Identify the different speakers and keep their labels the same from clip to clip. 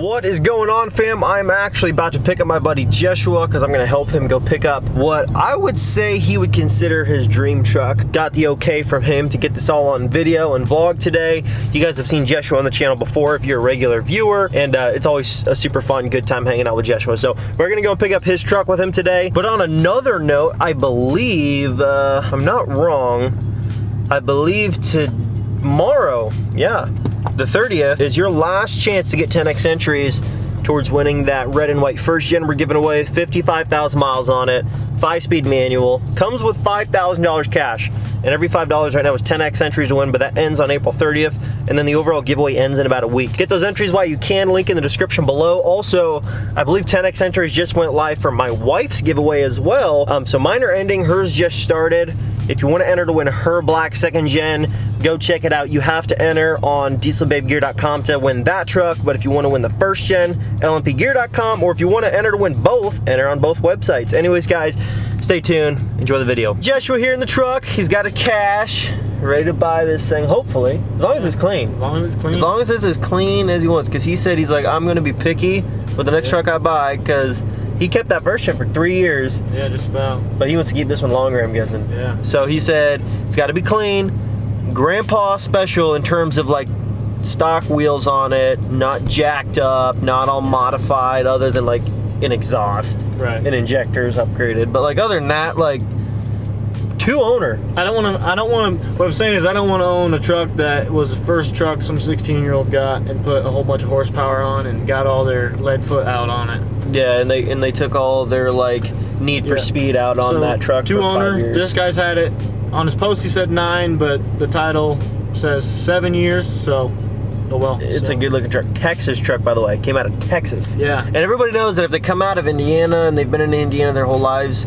Speaker 1: What is going on, fam? I'm actually about to pick up my buddy Joshua because I'm going to help him go pick up what I would say he would consider his dream truck. Got the okay from him to get this all on video and vlog today. You guys have seen Joshua on the channel before if you're a regular viewer, and it's always a super fun, good time hanging out with Joshua. So we're going to go pick up his truck with him today. But on another note, I believe, I'm not wrong, I believe tomorrow, yeah, the 30th is your last chance to get 10x entries towards winning that red and white first gen. We're giving away 55,000 miles on it, 5-speed manual, comes with $5,000 cash, and every $5 right now is 10x entries to win, but that ends on April 30th, and then the overall giveaway ends in about a week. Get those entries while you can, link in the description below. Also, I believe 10x entries just went live for my wife's giveaway as well, so mine are ending, hers just started. If you want to enter to win her black 2nd gen, go check it out. You have to enter on dieselbabegear.com to win that truck, but if you want to win the 1st gen, lmpgear.com, or if you want to enter to win both, enter on both websites. Anyways, guys, stay tuned, enjoy the video. Joshua here in the truck, he's got a cash, ready to buy this thing, hopefully, as long as it's clean. As long as it's clean. As long as it's as clean as he wants, because he said, he's like, I'm going to be picky with the next truck I buy, because he kept that first gen for 3 years. Yeah, just about. But he wants to keep this one longer, I'm guessing. Yeah. So he said, it's got to be clean, grandpa special in terms of like stock wheels on it, not jacked up, not all modified other than like an exhaust. Right. And injectors upgraded. But like other than that, like 2 owner. I don't want to, what I'm saying is I don't want to own a truck that was the first truck some 16-year-old got and put a whole bunch of horsepower on and got all their lead foot out on it. Yeah, and they took all their like need for speed out on that truck. 2 owner, this guy's had it. On his post he said 9, but the title says 7 years, so oh well. It's a good looking truck. Texas truck, by the way. Came out of Texas. Yeah. And everybody knows that if they come out of Indiana and they've been in Indiana their whole lives,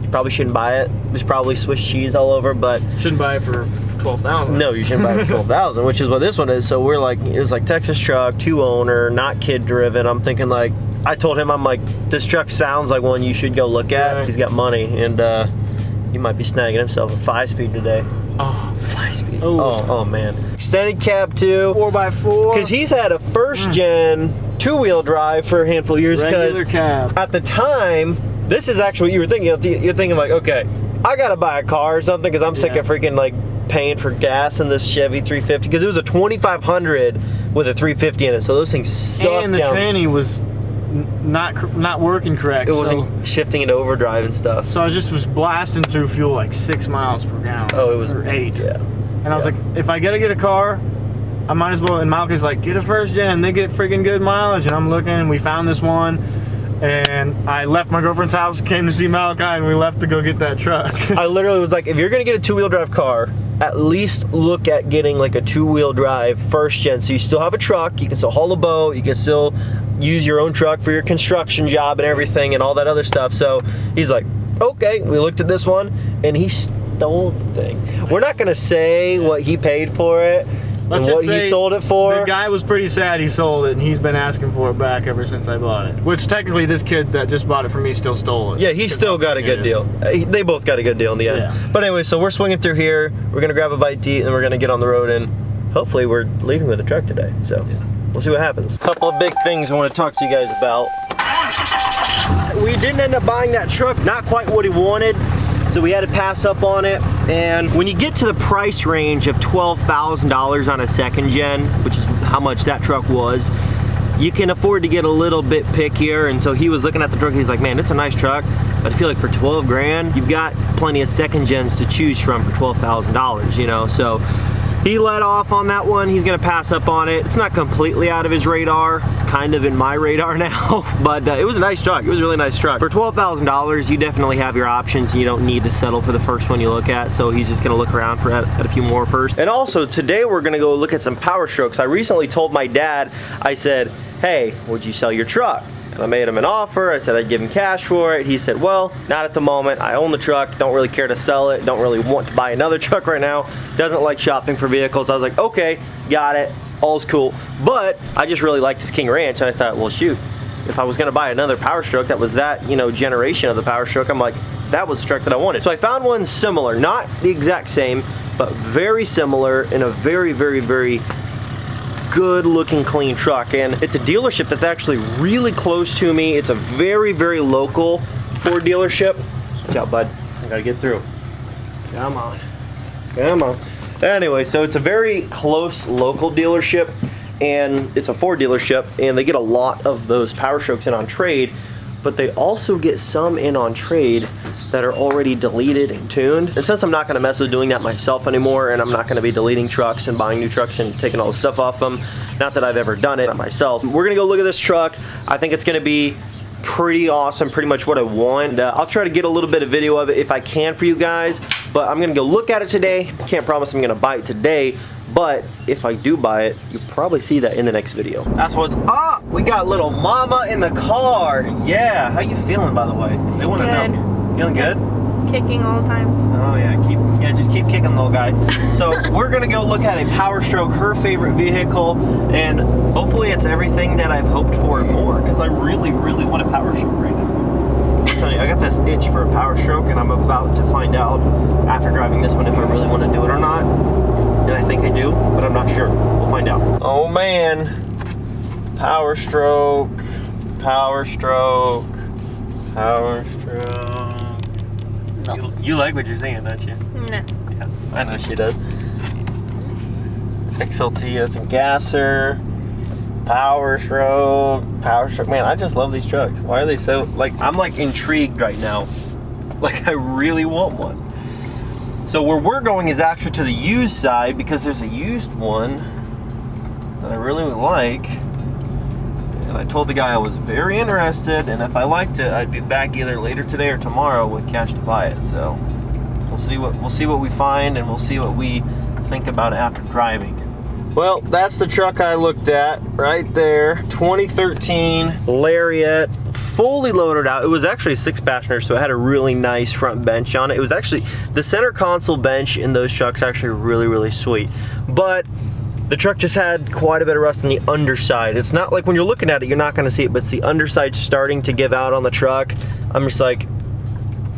Speaker 1: you probably shouldn't buy it. There's probably Swiss cheese all over, but shouldn't buy it for 12,000. No, you shouldn't buy it for 12,000, which is what this one is. So we're like, it was like Texas truck, 2 owner, not kid driven. I'm thinking like, I told him, I'm like, this truck sounds like one you should go look at. Right. He's got money, and he might be snagging himself a 5-speed today. Oh, 5-speed. Oh, man. Extended cab too. 4x4. Because he's had a 1st gen 2-wheel drive for a handful of years. Regular cab. At the time, this is actually what you were thinking of. You're thinking like, okay, I gotta buy a car or something because I'm sick of freaking like paying for gas in this Chevy 350, because it was a 2500 with a 350 in it. So those things suck. And the tranny was not working correct. It wasn't shifting into overdrive and stuff. So I just was blasting through fuel like 6 miles per gallon. Oh, it was, or 8. Yeah. And I was like, if I gotta get a car, I might as well. And Malky's like, get a 1st gen, they get freaking good mileage. And I'm looking, and we found this one. And I left my girlfriend's house, came to see Malachi, and we left to go get that truck. I literally was like, if you're gonna get a 2-wheel drive car, at least look at getting like a 2-wheel drive 1st gen, so you still have a truck, you can still haul a boat, you can still use your own truck for your construction job and everything and all that other stuff. So he's like, okay, we looked at this one, and he stole the thing. We're not gonna say what he paid for it. Let's just say he sold it for. The guy was pretty sad he sold it, and he's been asking for it back ever since I bought it. Which technically this kid that just bought it from me still stole it. Yeah, he still got a good deal. They both got a good deal in the end. Yeah. But anyway, so we're swinging through here. We're gonna grab a bite to eat, and then we're gonna get on the road, and hopefully we're leaving with a truck today. So we'll see what happens. A couple of big things I want to talk to you guys about. We didn't end up buying that truck, not quite what he wanted. So we had to pass up on it, and when you get to the price range of $12,000 on a 2nd gen, which is how much that truck was, you can afford to get a little bit pickier. And so he was looking at the truck, he's like, man, it's a nice truck, but I feel like for 12 grand, you've got plenty of 2nd gens to choose from for $12,000, you know? So he let off on that one. He's gonna pass up on it. It's not completely out of his radar. It's kind of in my radar now, but it was a nice truck. It was a really nice truck. For $12,000, you definitely have your options. You don't need to settle for the first one you look at, so he's just gonna look around for at a few more first. And also, today we're gonna go look at some Power Strokes. I recently told my dad, I said, hey, would you sell your truck? And I made him an offer. I said I'd give him cash for it. He said, well, not at the moment. I own the truck, don't really care to sell it, don't really want to buy another truck right now, doesn't like shopping for vehicles. I was like, okay, got it, all's cool. But I just really liked his King Ranch, and I thought, well, shoot, if I was gonna buy another Power Stroke that was that, you know, generation of the Power Stroke, I'm like, that was the truck that I wanted. So I found one similar, not the exact same, but very similar in a very, very, very good looking, clean truck. And it's a dealership that's actually really close to me. It's a very, very local Ford dealership. Watch out, bud. I gotta get through. Come on. Come on. Anyway, so it's a very close local dealership, and it's a Ford dealership, and they get a lot of those Power Strokes in on trade, but they also get some in on trade that are already deleted and tuned. And since I'm not gonna mess with doing that myself anymore, and I'm not gonna be deleting trucks and buying new trucks and taking all the stuff off them, not that I've ever done it myself, we're gonna go look at this truck. I think it's gonna be pretty awesome, pretty much what I want. I'll try to get a little bit of video of it if I can for you guys, but I'm gonna go look at it today. Can't promise I'm gonna buy it today, but if I do buy it, you'll probably see that in the next video. That's what's up. We got little mama in the car. Yeah, how you feeling, by the way? They wanna know. Feeling good?
Speaker 2: Kicking all the time.
Speaker 1: Oh yeah, just keep kicking, little guy. So we're gonna go look at a Power Stroke, her favorite vehicle, and hopefully it's everything that I've hoped for and more, because I really, really want a Power Stroke right now. I'm telling you, I got this itch for a Power Stroke, and I'm about to find out after driving this one if I really want to do it or not. And I think I do, but I'm not sure. We'll find out. Oh man, Power Stroke, Power Stroke, Power Stroke. You like what you're saying, don't you?
Speaker 2: No.
Speaker 1: Yeah, I know she does. XLT, that's a gasser. Power Stroke, Power Stroke. Man, I just love these trucks. Why are they so, like, I'm like intrigued right now. Like, I really want one. So where we're going is actually to the used side, because there's a used one that I really would like. And I told the guy I was very interested, and if I liked it, I'd be back either later today or tomorrow with cash to buy it. So we'll see what we find, and we'll see what we think about it after driving. Well, that's the truck I looked at right there. 2013 Lariat, fully loaded out. It was actually a 6-passenger, so it had a really nice front bench on it. It was actually, the center console bench in those trucks actually really, really sweet. But the truck just had quite a bit of rust on the underside. It's not like when you're looking at it, you're not gonna see it, but it's the underside starting to give out on the truck. I'm just like,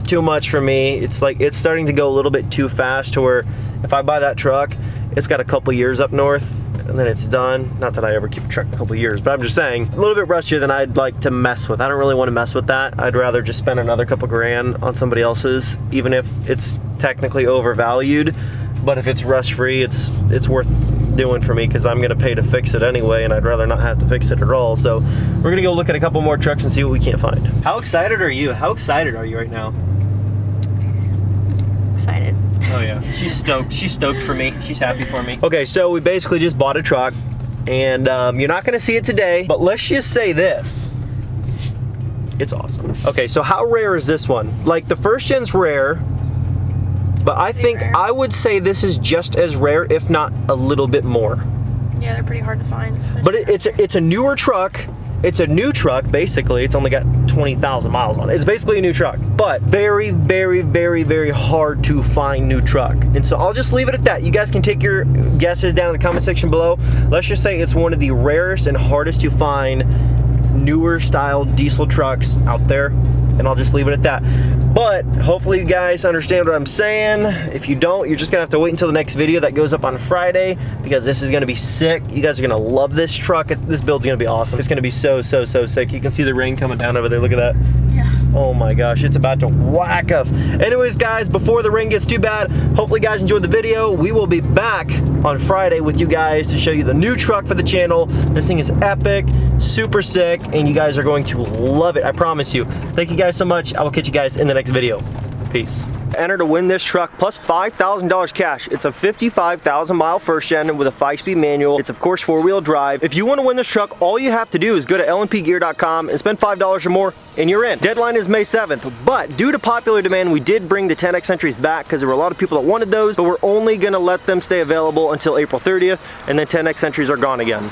Speaker 1: too much for me. It's like, it's starting to go a little bit too fast to where if I buy that truck, it's got a couple years up north and then it's done. Not that I ever keep a truck a couple years, but I'm just saying, a little bit rustier than I'd like to mess with. I don't really want to mess with that. I'd rather just spend another couple grand on somebody else's, even if it's technically overvalued. But if it's rust-free, it's worth doing for me, because I'm gonna pay to fix it anyway, and I'd rather not have to fix it at all. So we're gonna go look at a couple more trucks and see what we can't find. How excited are you? How excited are you right now?
Speaker 2: Excited.
Speaker 1: Oh yeah, she's stoked. She's stoked for me. She's happy for me. Okay, so we basically just bought a truck, and you're not gonna see it today, but let's just say this. It's awesome. Okay, so how rare is this one? Like, the first gen's rare, but I think I would say this is just as rare, if not a little bit more.
Speaker 2: Yeah, they're pretty hard to find.
Speaker 1: But it's a newer truck. It's a new truck, basically. It's only got 20,000 miles on it. It's basically a new truck, but very, very, very, very hard to find new truck. And so I'll just leave it at that. You guys can take your guesses down in the comment section below. Let's just say it's one of the rarest and hardest to find newer style diesel trucks out there. And I'll just leave it at that. But hopefully you guys understand what I'm saying. If you don't, you're just gonna have to wait until the next video that goes up on Friday, because this is gonna be sick. You guys are gonna love this truck. This build's gonna be awesome. It's gonna be so, so, so sick. You can see the rain coming down over there. Look at that.
Speaker 2: Yeah.
Speaker 1: Oh my gosh, it's about to whack us. Anyways, guys, before the rain gets too bad, hopefully you guys enjoyed the video. We will be back on Friday with you guys to show you the new truck for the channel. This thing is epic, super sick, and you guys are going to love it, I promise you. Thank you guys so much. I will catch you guys in the next video. Peace. Enter to win this truck plus $5,000 cash. It's a 55,000 mile first gen with a 5-speed manual. It's of course 4-wheel drive. If you want to win this truck, all you have to do is go to lnpgear.com and spend $5 or more and you're in. Deadline is May 7th, but due to popular demand, we did bring the 10X Centuries back because there were a lot of people that wanted those, but we're only gonna let them stay available until April 30th, and then 10X Centuries are gone again.